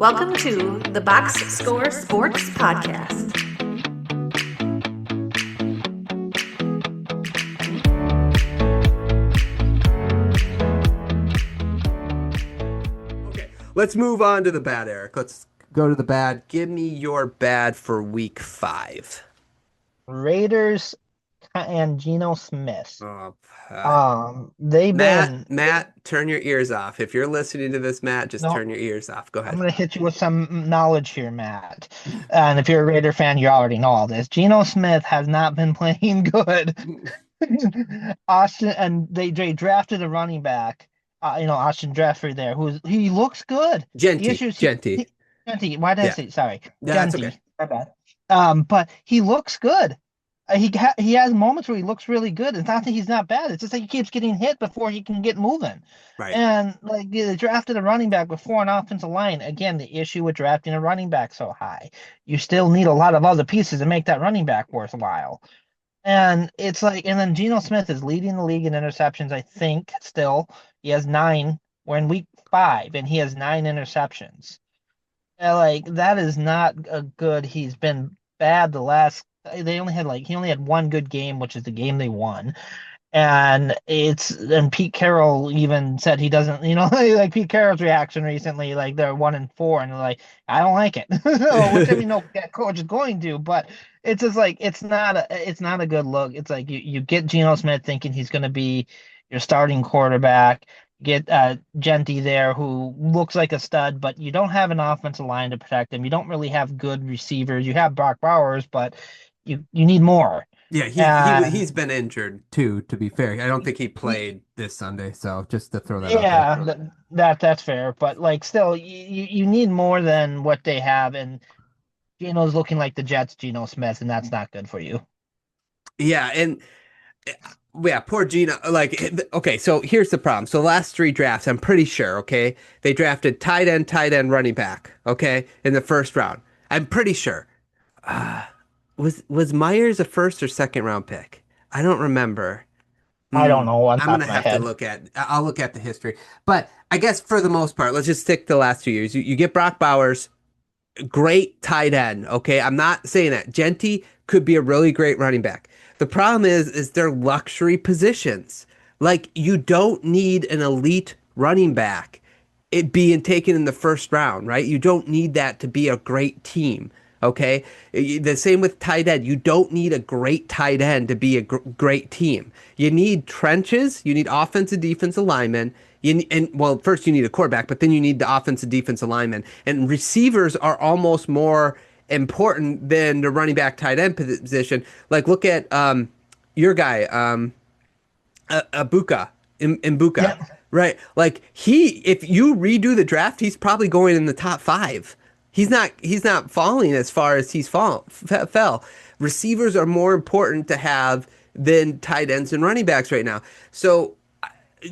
Welcome to the Box Score Sports Podcast. Okay, let's move on to the bad, Eric. Let's go to the bad. Give me your bad for week 5. Raiders and Geno Smith. Oh, They've been. Matt, turn your ears off. If you're listening to this, Matt, just No, turn your ears off. Go I'm ahead. gonna hit you with some knowledge here, Matt. And if you're a Raider fan, you already know all this. Geno Smith has not been playing good. Austin and they drafted a running back. Austin Jeffrey there, he looks good. The issues Genty. Genty. Why did I Yeah, say sorry? that's Genty. okay. My bad. But he looks good. He has moments where he looks really good. It's not that he's not bad. It's just like he keeps getting hit before he can get moving. Right. And like they drafted a running back before an offensive line. Again, the issue with drafting a running back so high, you still need a lot of other pieces to make that running back worthwhile. And it's like, and then Geno Smith is leading the league in interceptions. I think still he has 9. We're in week 5, and he has 9 interceptions. And like that is not a good. He's been bad the last. He only had one good game, which is the game they won. And Pete Carroll even said he doesn't, like Pete Carroll's reaction recently, like they're 1-4, and they're like, I don't like it, which I mean, no coach is going to, but it's just like it's not a good look. It's like you get Geno Smith thinking he's going to be your starting quarterback, get Genty there who looks like a stud, but you don't have an offensive line to protect him. You don't really have good receivers. You have Brock Bowers, but you need more. Yeah, he's been injured too, to be fair. I don't think he played this Sunday, so just to throw that out there. That's fair, but like still, you need more than what they have, and Geno's looking like the Jets, Geno Smith, and that's not good for you. Yeah, and yeah, poor Gino. Like, okay, so here's the problem. So the last 3 drafts, I'm pretty sure, okay, they drafted tight end, running back, okay, in the first round. I'm pretty sure. Was Myers a first or second round pick? I don't remember. I don't know on I'm top gonna of my have to head. I'll look at the history. But I guess for the most part, let's just stick to the last 2 years. You get Brock Bowers, great tight end. Okay, I'm not saying that. Genty could be a really great running back. The problem is they're luxury positions. Like you don't need an elite running back it being taken in the first round, right? You don't need that to be a great team. Okay, the same with tight end. You don't need a great tight end to be a great team. You need trenches. You need offensive, defensive linemen. Well, first you need a quarterback, but then you need the offensive, defensive linemen. And receivers are almost more important than the running back, tight end position. Like look at your guy, Ibuka, Mbuka, Yeah, right? Like if you redo the draft, he's probably going in the top 5. He's not falling as far as fell. Receivers are more important to have than tight ends and running backs right now. So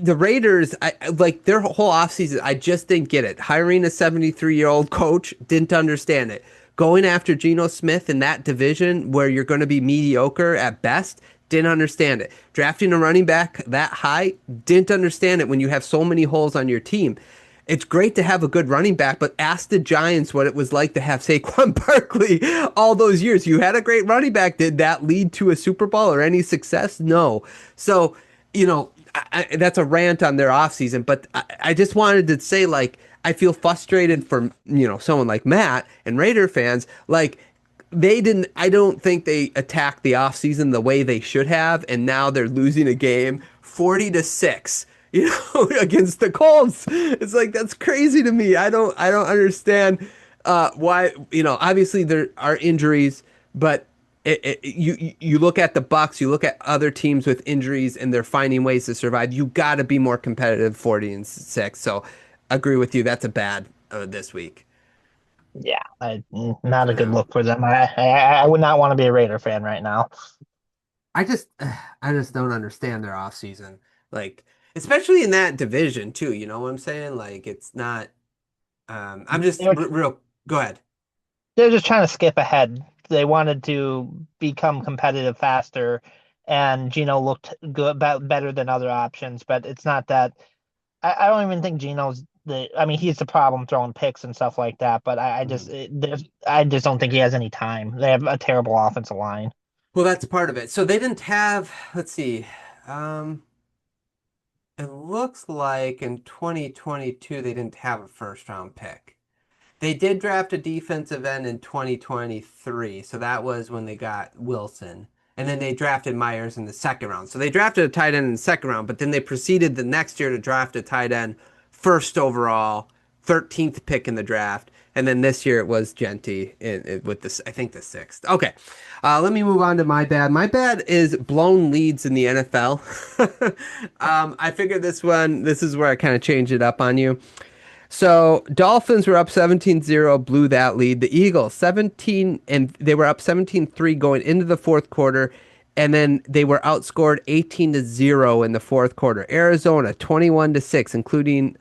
the Raiders, like their whole offseason, I just didn't get it. Hiring a 73-year-old coach, didn't understand it. Going after Geno Smith in that division where you're going to be mediocre at best, didn't understand it. Drafting a running back that high, didn't understand it when you have so many holes on your team. It's great to have a good running back, but ask the Giants what it was like to have Saquon Barkley all those years. You had a great running back. Did that lead to a Super Bowl or any success? No. So, that's a rant on their offseason, but I just wanted to say, like, I feel frustrated for, someone like Matt and Raider fans. Like, I don't think they attacked the offseason the way they should have, and now they're losing a game 40-6. Against the Colts. It's like that's crazy to me. I don't understand why. Obviously there are injuries, but you look at the Bucks, you look at other teams with injuries, and they're finding ways to survive. You got to be more competitive, 40-6. So, agree with you. That's a bad this week. yeah, not a good look for them. I would not want to be a Raider fan right now. I just I just don't understand their offseason. Like especially in that division too, you know what I'm saying? Like it's not I'm just real go ahead. They're just trying to skip ahead. They wanted to become competitive faster, and Geno looked good, better than other options. But it's not that. I don't even think Geno's I mean, he's the problem throwing picks and stuff like that. But I just don't think he has any time. They have a terrible offensive line. Well, that's part of it. So they didn't have, let's see, um, it looks like in 2022 they didn't have a first round pick. They did draft a defensive end in 2023, so that was when they got Wilson. And then they drafted Myers in the second round. So they drafted a tight end in the second round, but then they proceeded the next year to draft a tight end first overall, 13th pick in the draft. And then this year it was Genty with this, I think the sixth. Okay, let me move on to my bad. My bad is blown leads in the NFL. I figured this is where I kind of changed it up on you. So Dolphins were up 17-0, blew that lead. The Eagles 17 and they were up 17-3 going into the fourth quarter, and then they were outscored 18-0 in the fourth quarter. Arizona 21-6, including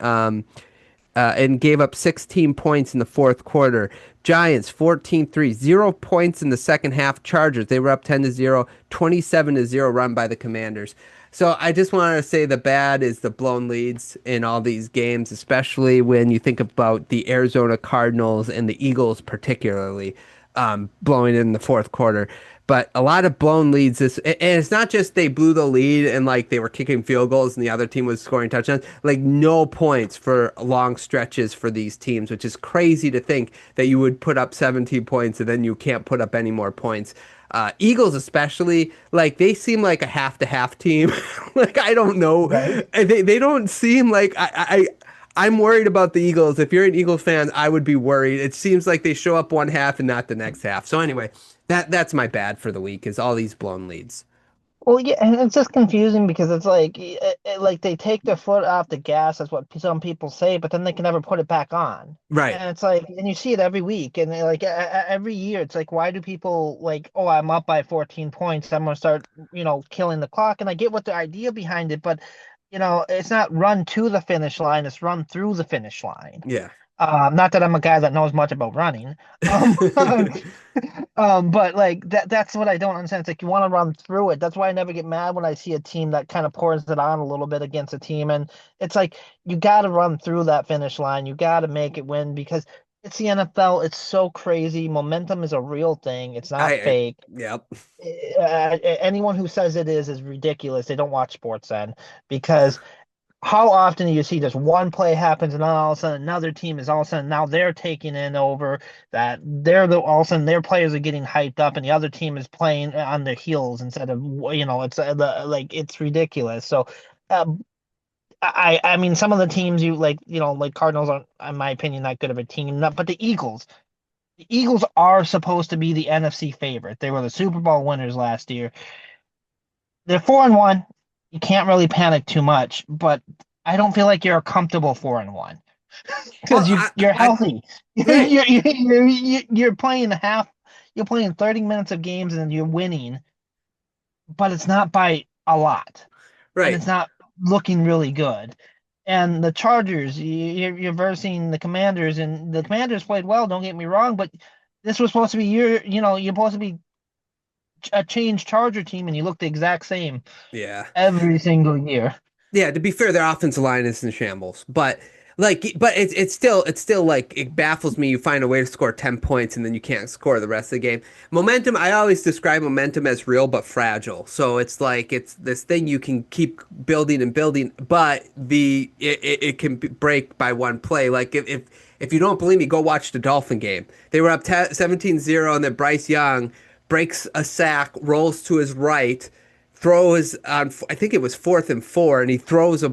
and gave up 16 points in the fourth quarter. Giants 14-3, 0 points in the second half. Chargers, they were up 10-0, 27-0 run by the Commanders. So I just wanted to say the bad is the blown leads in all these games, especially when you think about the Arizona Cardinals and the Eagles particularly blowing in the fourth quarter. But a lot of blown leads. And it's not just they blew the lead and like they were kicking field goals and the other team was scoring touchdowns. Like no points for long stretches for these teams, which is crazy to think that you would put up 17 points and then you can't put up any more points. Eagles especially, like they seem like a half to half team. Like I don't know, Right. they don't seem like I'm worried about the Eagles. If you're an Eagles fan, I would be worried. It seems like they show up one half and not the next half. So anyway, that's my bad for the week is all these blown leads. Well, yeah, and it's just confusing because it's like like they take their foot off the gas, that's what some people say, but then they can never put it back on. Right. And it's like, and you see it every week, and like every year, it's like, why do people like, oh, I'm up by 14 points, I'm gonna start, killing the clock, and I get what the idea behind it, but it's not run to the finish line, it's run through the finish line. Yeah. Not that I'm a guy that knows much about running. But like that's what I don't understand. It's like you want to run through it. That's why I never get mad when I see a team that kind of pours it on a little bit against a team. And it's like you got to run through that finish line. You got to make it win because it's the NFL. It's so crazy. Momentum is a real thing. It's not fake. Yep. Anyone who says it is ridiculous. They don't watch sports then because how often do you see just one play happens and then all of a sudden another team is all of a sudden now they're taking in over that all of a sudden their players are getting hyped up and the other team is playing on their heels instead of it's like it's ridiculous. So I mean some of the teams you like Cardinals aren't in my opinion that good of a team, but the Eagles are supposed to be the NFC favorite. They were the Super Bowl winners last year. They're 4-1. You can't really panic too much, but I don't feel like you're a comfortable 4-1 because you're healthy. You're playing you're playing 30 minutes of games and you're winning, but it's not by a lot, Right. and it's not looking really good. And the Chargers, you're versing the Commanders, and the Commanders played well. Don't get me wrong, but this was supposed to be you're supposed to be a changed Charger team, and you look the exact same. Yeah. Every single year. Yeah, to be fair, their offensive line is in shambles, but it's still like it baffles me. You find a way to score 10 points and then you can't score the rest of the game. Momentum, I always describe momentum as real but fragile. So it's like it's this thing you can keep building and building, but it can break by one play. Like if you don't believe me, go watch the Dolphin game. They were up 17-0 and then Bryce Young breaks a sack, rolls to his right, throws on, I think it was 4th and 4, and he throws a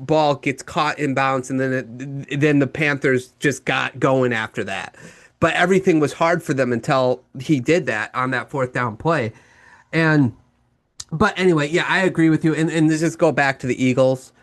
ball, gets caught in bounds, and then the Panthers just got going after that. But everything was hard for them until he did that on that 4th down play. But anyway, yeah, I agree with you. And let's just go back to the Eagles.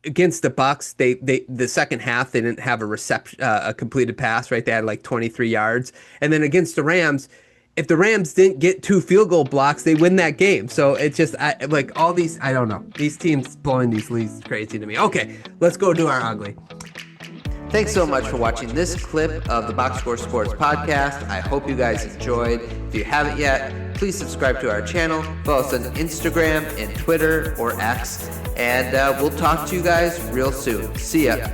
Against the Bucks, they the second half they didn't have a completed pass, right? They had like 23 yards. And then against the Rams, if the Rams didn't get 2 field goal blocks, they win that game. So it's just like all these, I don't know. These teams blowing these leads is crazy to me. Okay, let's go do our ugly. Thanks so much for watching this clip of the Box Score Sports podcast. I hope you guys enjoyed. If you haven't yet, please subscribe to our channel. Follow us on Instagram and Twitter or X. And we'll talk to you guys real soon. See ya.